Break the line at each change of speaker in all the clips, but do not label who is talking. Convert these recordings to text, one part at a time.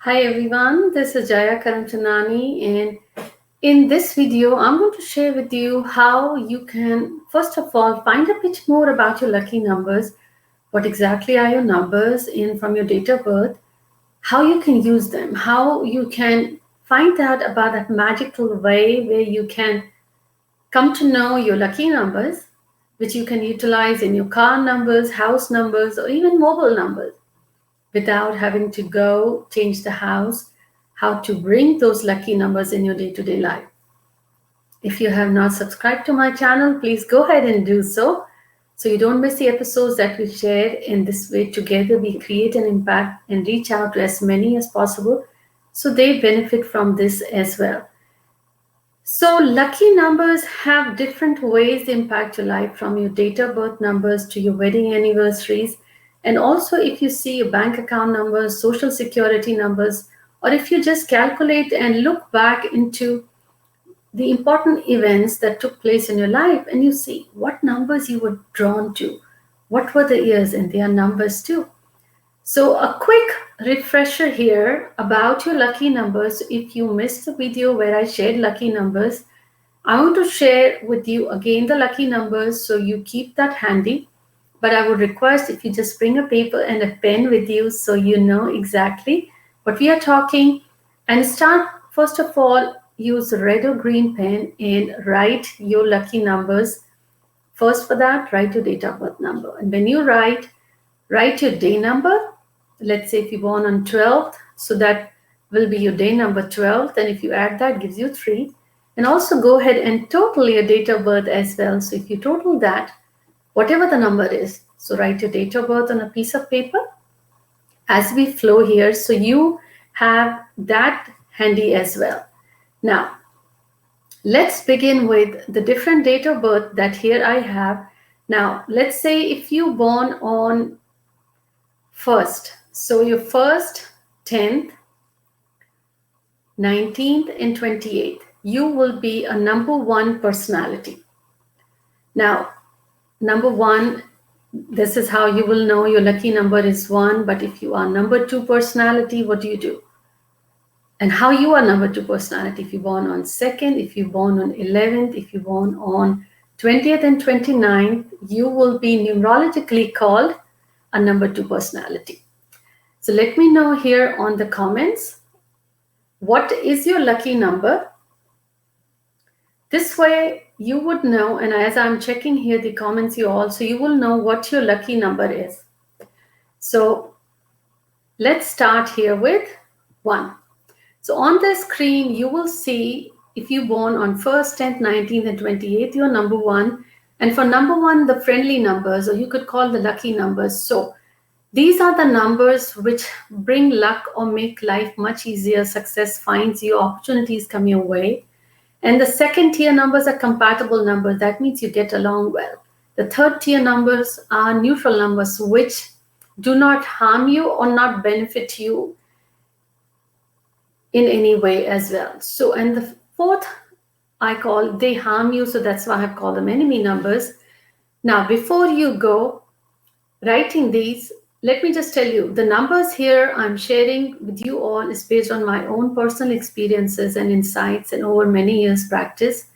Hi everyone, this is Jaya Karamchandani, and in this video I'm going to share with you how you can first of all find a bit more about your lucky numbers. What exactly are your numbers in from your date of birth, how you can use them, how you can find out about that magical way where you can come to know your lucky numbers, which you can utilize in your car numbers, house numbers, or even mobile numbers without having to go change the house, how to bring those lucky numbers in your day-to-day life. If you have not subscribed to my channel, please go ahead and do so you don't miss the episodes that we share. In this way, together we create an impact and reach out to as many as possible so they benefit from this as well. So lucky numbers have different ways they impact your life, from your date of birth numbers to your wedding anniversaries. And also if you see your bank account numbers, social security numbers, or if you just calculate and look back into the important events that took place in your life and you see what numbers you were drawn to, what were the years, and their numbers too. So a quick refresher here about your lucky numbers. If you missed the video where I shared lucky numbers, I want to share with you again the lucky numbers so you keep that handy. But I would request if you just bring a paper and a pen with you so you know exactly what we are talking, and start first of all, use a red or green pen and write your lucky numbers. First for that, write your date of birth number. And when you write your day number. Let's say if you're born on 12th, so that will be your day number 12th. And if you add that, gives you 3. And also go ahead and total your date of birth as well. So if you total that, whatever the number is, so write your date of birth on a piece of paper as we flow here. So you have that handy as well. Now, let's begin with the different date of birth that here I have. Now, let's say if you born on 1st, so your 1st, 10th, 19th, and 28th, you will be a number 1 personality. Now, number 1, this is how you will know your lucky number is 1. But if you are number 2 personality, what do you do? And how you are number 2 personality? If you're born on 2nd, if you're born on 11th, if you're born on 20th and 29th, you will be numerologically called a number 2 personality. So let me know here on the comments, what is your lucky number? This way you would know, and as I'm checking here the comments, you will know what your lucky number is. So let's start here with 1. So on the screen, you will see if you're born on 1st, 10th, 19th, and 28th, you're number 1. And for number 1, the friendly numbers, or you could call the lucky numbers. So these are the numbers which bring luck or make life much easier. Success finds you, opportunities come your way. And the 2nd tier numbers are compatible numbers. That means you get along well. The 3rd tier numbers are neutral numbers, which do not harm you or not benefit you in any way as well. So, and the 4th, I call, they harm you. So that's why I've called them enemy numbers. Now, before you go writing these, let me just tell you, the numbers here I'm sharing with you all is based on my own personal experiences and insights and over many years practice.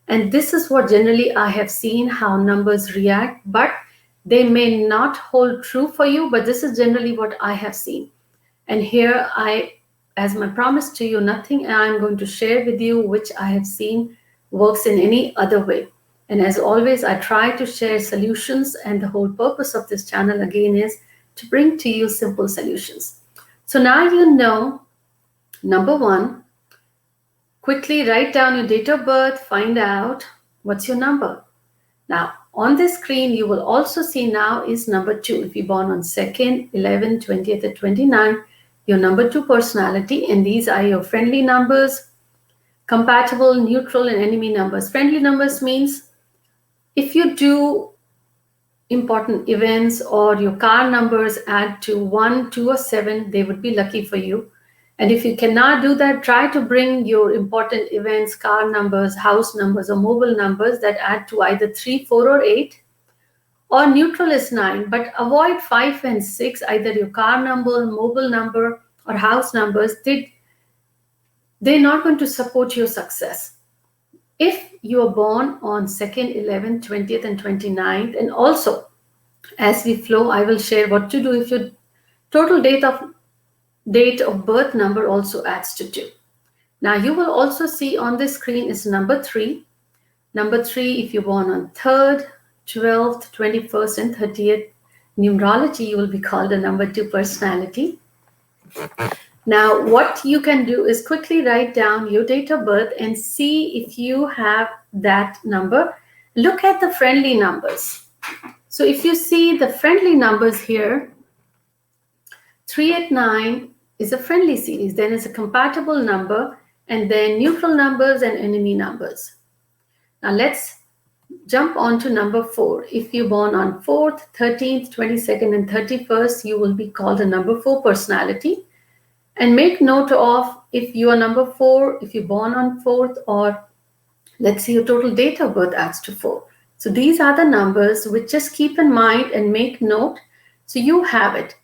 And this is what generally I have seen how numbers react, but they may not hold true for you, but this is generally what I have seen. And here as my promise to you, nothing I'm going to share with you which I have seen works in any other way. And as always, I try to share solutions, and the whole purpose of this channel again is to bring to you simple solutions. So now you know, number 1, quickly write down your date of birth, find out what's your number. Now on the screen, you will also see now is number 2. If you're born on 2nd, 11th, 20th, and 29th, your number 2 personality, and these are your friendly numbers, compatible, neutral, and enemy numbers. Friendly numbers means if you do important events or your car numbers add to 1, 2, or 7, they would be lucky for you. And if you cannot do that, try to bring your important events, car numbers, house numbers, or mobile numbers that add to either 3, 4, or 8. Or neutral is 9, but avoid 5 and 6, either your car number, mobile number, or house numbers, they're not going to support your success. If you are born on 2nd, 11th, 20th, and 29th, and also as we flow, I will share what to do if your total date of birth number also adds to 2. Now you will also see on the screen is number 3. Number 3, if you're born on 3rd, 12th, 21st, and 30th, numerology, you will be called a number 2 personality. Now, what you can do is quickly write down your date of birth and see if you have that number. Look at the friendly numbers. So if you see the friendly numbers here, 389 is a friendly series, then it's a compatible number, and then neutral numbers and enemy numbers. Now let's jump on to number 4. If you're born on 4th, 13th, 22nd, and 31st, you will be called a number 4 personality. And make note of if you are number 4, if you're born on 4th, or let's say your total date of birth adds to 4. So these are the numbers which just keep in mind and make note so you have it.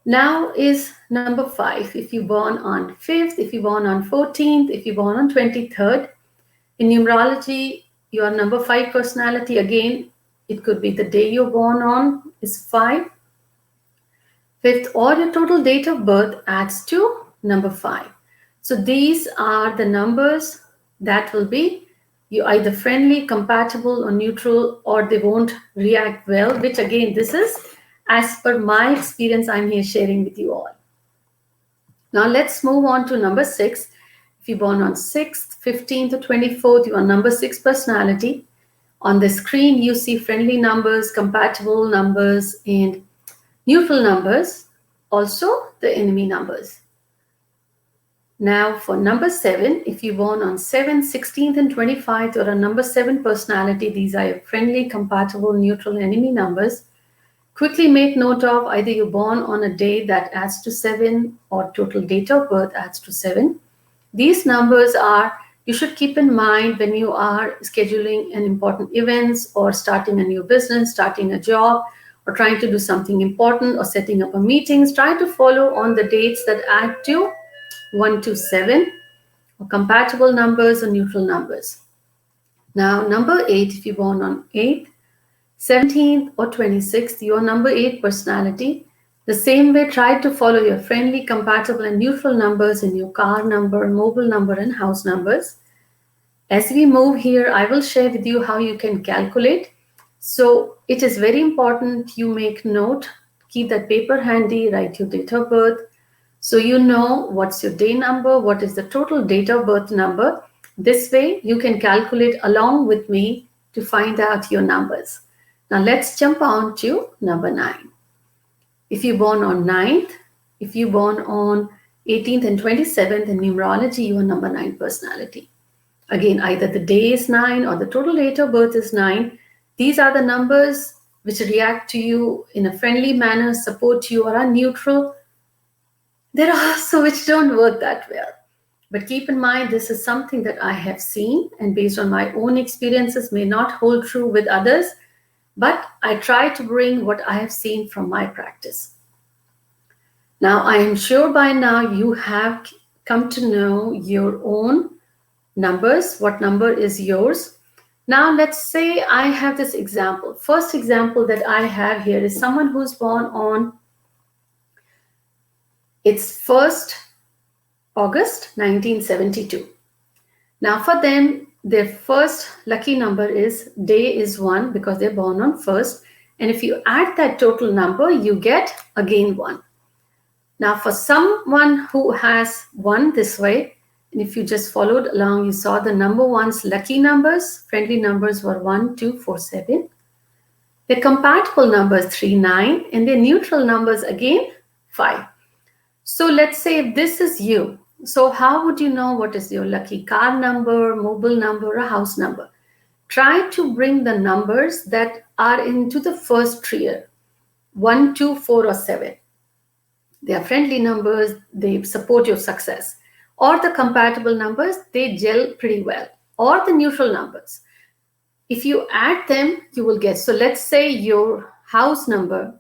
Now is number 5. If you're born on 5th, if you're born on 14th, if you're born on 23rd, in numerology, you are number 5 personality. Again, it could be the day you're born on is 5. 5th, or your total date of birth adds to number 5. So these are the numbers that will be you either friendly, compatible, or neutral, or they won't react well, which again, this is as per my experience, I'm here sharing with you all. Now let's move on to number 6. If you're born on 6th, 15th, or 24th, you are number 6 personality. On the screen, you see friendly numbers, compatible numbers, and neutral numbers, also the enemy numbers. Now for number 7, if you're born on 7th, 16th, and 25th, or a number 7 personality, these are your friendly, compatible, neutral, enemy numbers. Quickly make note of either you're born on a day that adds to 7 or total date of birth adds to 7. These numbers are, you should keep in mind when you are scheduling an important events or starting a new business, starting a job, or trying to do something important or setting up a meetings. Try to follow on the dates that add to 1 to 7 or compatible numbers or neutral numbers. Now number 8, if you're born on 8th, 17th, or 26th, your number 8 personality. The same way, try to follow your friendly, compatible, and neutral numbers in your car number, mobile number, and house numbers. As we move here, I will share with you how you can calculate. So it is very important you make note, keep that paper handy, write your date of birth. So you know what's your day number, what is the total date of birth number. This way you can calculate along with me to find out your numbers. Now let's jump on to number 9. If you're born on 9th, if you're born on 18th and 27th in numerology, you are number 9 personality. Again, either the day is 9 or the total date of birth is 9. These are the numbers which react to you in a friendly manner, support you, or are neutral. There are also which don't work that well. But keep in mind, this is something that I have seen, and based on my own experiences may not hold true with others, but I try to bring what I have seen from my practice. Now, I am sure by now you have come to know your own numbers, what number is yours. Now, let's say I have this example. First example that I have here is someone who's born on, it's 1st August 1972. Now, for them, their first lucky number is day is 1 because they're born on 1st. And if you add that total number, you get again 1. Now, for someone who has 1 this way, and if you just followed along, you saw the number 1's lucky numbers. Friendly numbers were 1, 2, 4, 7. Their compatible numbers 3, 9, and their neutral numbers again 5. So let's say if this is you. So how would you know what is your lucky car number, mobile number, or house number? Try to bring the numbers that are into the first trio, 1, 2, 4, or 7. They are friendly numbers, they support your success. Or the compatible numbers, they gel pretty well. Or the neutral numbers. If you add them, you will get. So let's say your house number,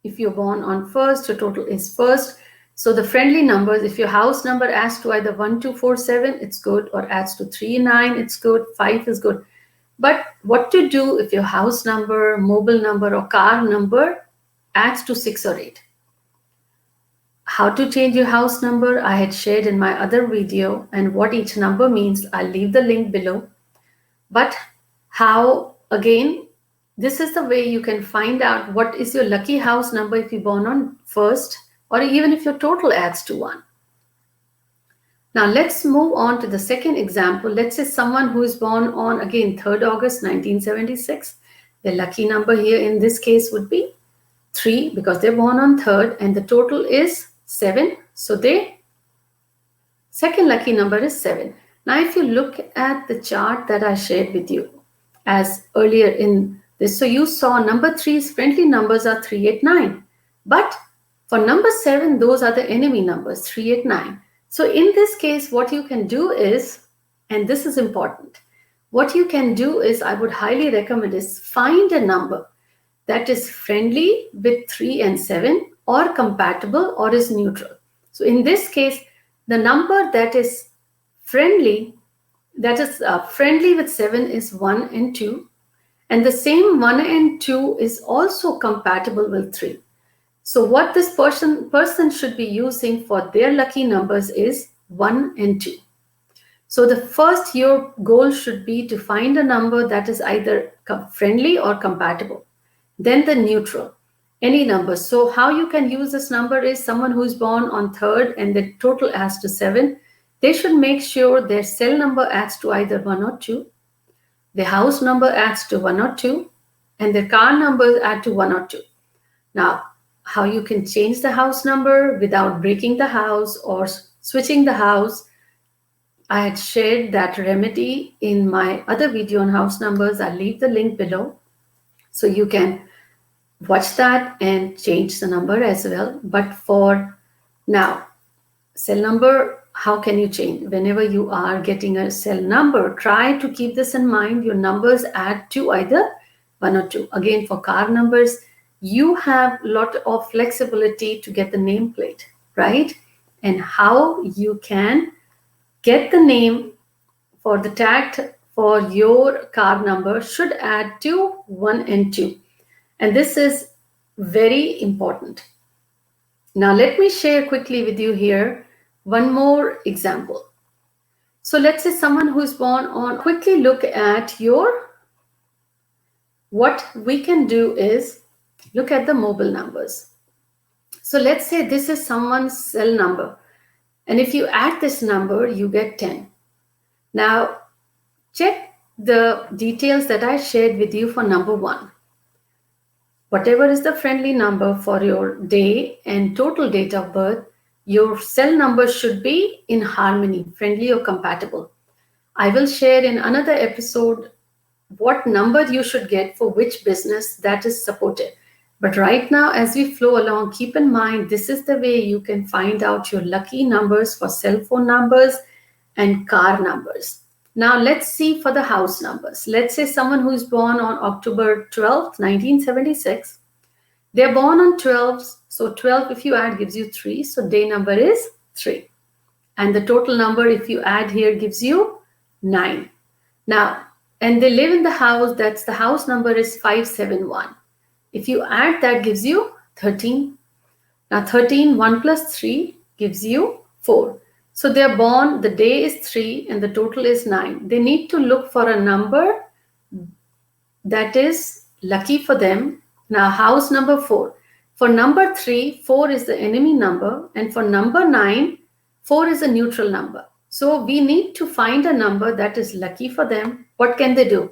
if you're born on 1st, your total is 1st. So the friendly numbers, if your house number adds to either 1, 2, 4, 7, it's good, or adds to 3, 9, it's good, 5 is good. But what to do if your house number, mobile number, or car number adds to 6 or 8? How to change your house number, I had shared in my other video, and what each number means, I'll leave the link below. But how, again, this is the way you can find out what is your lucky house number if you're born on 1st, or even if your total adds to 1. Now let's move on to the second example. Let's say someone who is born on, again, 3rd August 1976. The lucky number here in this case would be 3 because they're born on 3rd, and the total is 7. So their second lucky number is 7. Now if you look at the chart that I shared with you as earlier in this, so you saw number 3's friendly numbers are 3, 8, 9. But for number 7, those are the enemy numbers, 3, 8, 9. So in this case, what you can do is, and this is important, what you can do is, I would highly recommend is find a number that is friendly with 3 and 7 or compatible or is neutral. So in this case, the number that is friendly, friendly with 7 is 1 and 2. And the same 1 and 2 is also compatible with 3. So what this person should be using for their lucky numbers is 1 and 2. So the first, your goal should be to find a number that is either friendly or compatible. Then the neutral, any number. So how you can use this number is someone who is born on 3rd and the total adds to 7. They should make sure their cell number adds to either 1 or 2. Their house number adds to 1 or 2. And their car numbers add to 1 or 2. Now, how you can change the house number without breaking the house or switching the house, I had shared that remedy in my other video on house numbers. I'll leave the link below. So you can watch that and change the number as well. But for now, cell number, how can you change? Whenever you are getting a cell number, try to keep this in mind. Your numbers add to either 1 or 2. Again, for car numbers, you have a lot of flexibility to get the nameplate, right? And how you can get the name for the tag for your car number should add to 1 and 2. And this is very important. Now let me share quickly with you here one more example. So let's say someone who is born on, quickly look at what we can do is look at the mobile numbers. So let's say this is someone's cell number. And if you add this number, you get 10. Now, check the details that I shared with you for number 1. Whatever is the friendly number for your day and total date of birth, your cell number should be in harmony, friendly or compatible. I will share in another episode what number you should get for which business that is supported. But right now, as we flow along, keep in mind, this is the way you can find out your lucky numbers for cell phone numbers and car numbers. Now, let's see for the house numbers. Let's say someone who is born on October 12th, 1976. They're born on 12, so 12 if you add gives you 3, so day number is 3. And the total number if you add here gives you 9. Now, and they live in the house, that's the house number is 571. If you add that gives you 13. Now 13, 1 plus 3 gives you 4. So they are born, the day is 3 and the total is 9. They need to look for a number that is lucky for them. Now house number 4. For number 3, 4 is the enemy number, and for number 9, 4 is a neutral number. So we need to find a number that is lucky for them. What can they do?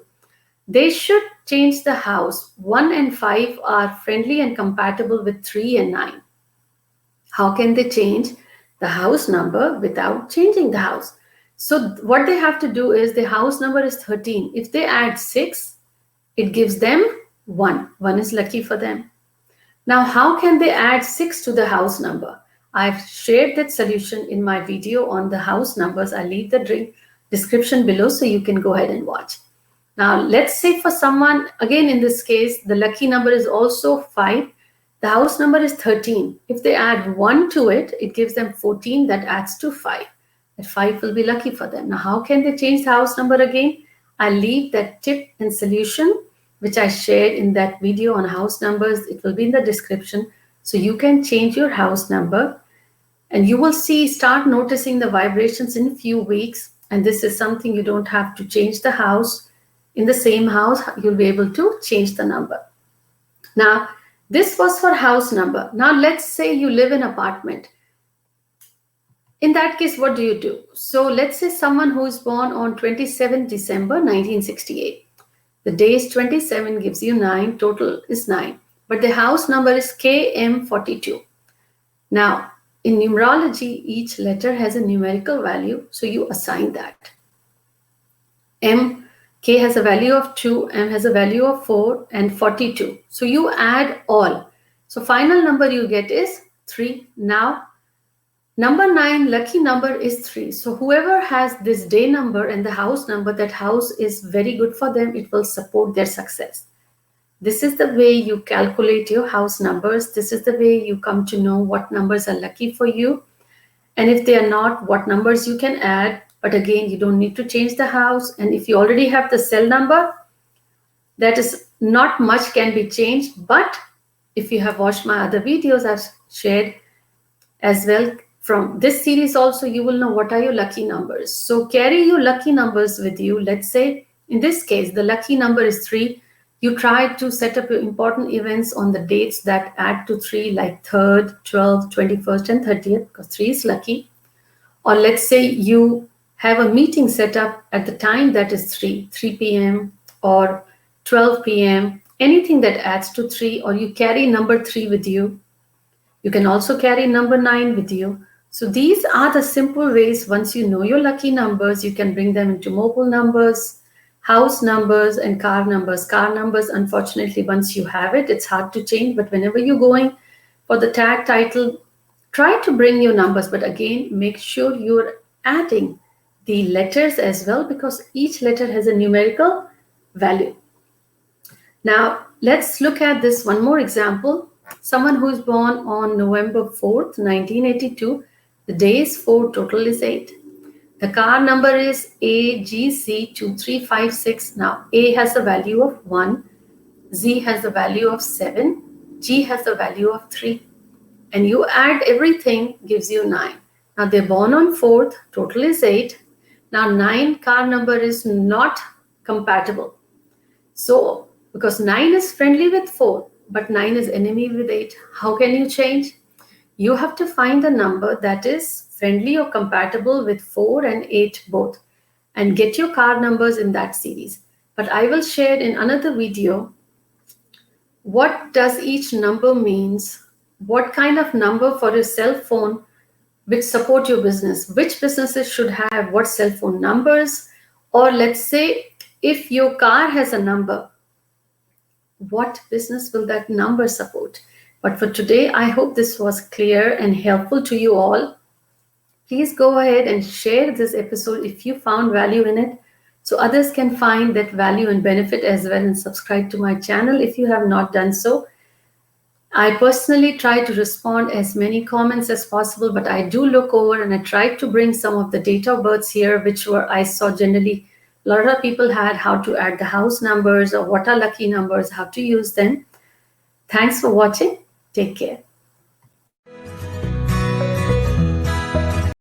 They should change the house. 1 and 5 are friendly and compatible with 3 and 9. How can they change the house number without changing the house? So what they have to do is the house number is 13. If they add 6, it gives them 1. 1 is lucky for them. Now, how can they add 6 to the house number? I've shared that solution in my video on the house numbers. I'll leave the description below so you can go ahead and watch. Now, let's say for someone, again in this case, the lucky number is also 5. The house number is 13. If they add 1 to it, it gives them 14. That adds to 5. That 5 will be lucky for them. Now, how can they change the house number again? I'll leave that tip and solution which I shared in that video on house numbers. It will be in the description. So you can change your house number and you will start noticing the vibrations in a few weeks. And this is something you don't have to change the house. In the same house, you'll be able to change the number. Now, this was for house number. Now, let's say you live in an apartment. In that case, what do you do? So let's say someone who is born on 27 December 1968. The day is 27, gives you 9, total is 9. But the house number is KM42. Now, in numerology, each letter has a numerical value, so you assign that. K has a value of 2, M has a value of 4, and 42. So you add all. So final number you get is 3. Now, number 9, lucky number is 3. So whoever has this day number and the house number, that house is very good for them. It will support their success. This is the way you calculate your house numbers. This is the way you come to know what numbers are lucky for you. And if they are not, what numbers you can add. But again, you don't need to change the house. And if you already have the cell number, that is not much can be changed. But if you have watched my other videos, I've shared as well from this series also, you will know what are your lucky numbers. So carry your lucky numbers with you. Let's say in this case, the lucky number is 3. You try to set up your important events on the dates that add to 3, like 3rd, 12th, 21st, and 30th, because 3 is lucky. Or let's say you have a meeting set up at the time that is 3 p.m. or 12 p.m., anything that adds to 3, or you carry number 3 with you. You can also carry number 9 with you. So these are the simple ways. Once you know your lucky numbers, you can bring them into mobile numbers, house numbers, and car numbers. Car numbers, unfortunately, once you have it, it's hard to change. But whenever you're going for the tag title, try to bring your numbers. But again, make sure you're adding the letters as well, because each letter has a numerical value. Now, let's look at this one more example. Someone who is born on November 4th, 1982. The day is 4, total is 8. The car number is AGC2356. Now, A has the value of 1, Z has the value of 7, G has the value of 3. And you add everything, gives you 9. Now, they're born on 4th, total is 8. Now, 9 car number is not compatible. So, because 9 is friendly with 4, but 9 is enemy with 8, how can you change? You have to find the number that is friendly or compatible with 4 and 8 both, and get your car numbers in that series. But I will share in another video what does each number means, what kind of number for your cell phone which support your business, which businesses should have what cell phone numbers, or let's say if your car has a number, what business will that number support? But for today, I hope this was clear and helpful to you all. Please go ahead and share this episode if you found value in it, so others can find that value and benefit as well, and subscribe to my channel if you have not done so. I personally try to respond as many comments as possible, but I do look over and I try to bring some of the date of births here, which I saw generally a lot of people had, how to add the house numbers or what are lucky numbers, how to use them. Thanks for watching. Take care.